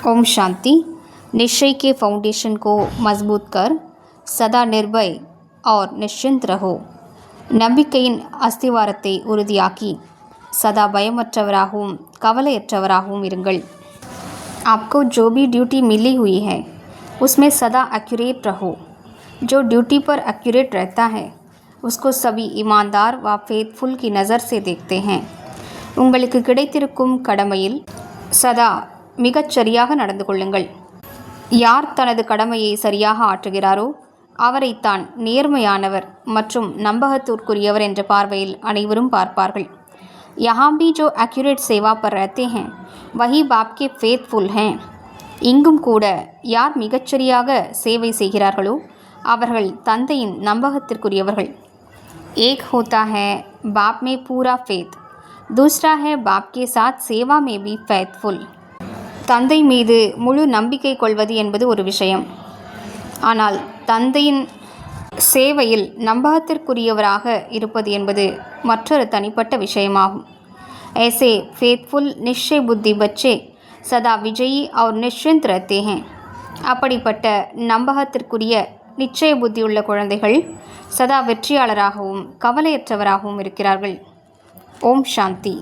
ओम शांति। निश्चय के फाउंडेशन को मजबूत कर सदा निर्भय और निश्चिंत रहो। நம்பிக்கையின் அஸ்திவாரத்தை உறுதியாக்கி சதா பயமற்றவராகவும் கவலையற்றவராகவும் இருங்கள்। आपको जो भी ड्यूटी मिली हुई है उसमें सदा एक्यूरेट रहो। जो ड्यूटी पर एक्यूरेट रहता है उसको सभी ईमानदार व फेथफुल की नज़र से देखते हैं। உங்களுக்கு கிடைத்திருக்கும் கடமையில் சதா மிகச் சரியாக நடந்து கொள்ளுங்கள்। யார் தனது கடமையை சரியாக ஆற்றுகிறாரோ அவரைத்தான் நேர்மையானவர் மற்றும் நம்பகத்திற்குரியவர் என்ற பார்வையில் அனைவரும் பார்ப்பார்கள்। यहाँ भी जो एक्यूरेट सेवा पर रहते हैं वही बाप के फेथफुल हैं। இங்கும் கூட யார் மிகச்சரியாக சேவை செய்கிறார்களோ அவர்கள் தந்தையின் நம்பகத்திற்குரியவர்கள்। एक होता है बाप में पूरा फेथ, दूसरा है बाप के साथ सेवा में भी फेथफुल। தந்தை மீது முழு நம்பிக்கை கொள்வது என்பது ஒரு விஷயம், ஆனால் தந்தையின் சேவையில் நம்பகத்திற்குரியவராக இருப்பது என்பது மற்றொரு தனிப்பட்ட விஷயமாகும்। ऐसे फेथफुल निश्चय बुद्धि बच्चे सदा विजयी और निश्चिंत रहते हैं। அப்படிப்பட்ட நம்பகத்திற்குரிய நிச்சய புத்தியுள்ள குழந்தைகள் சதா வெற்றியாளராகவும் கவலையற்றவராகவும் இருக்கிறார்கள்। ஓம் சாந்தி।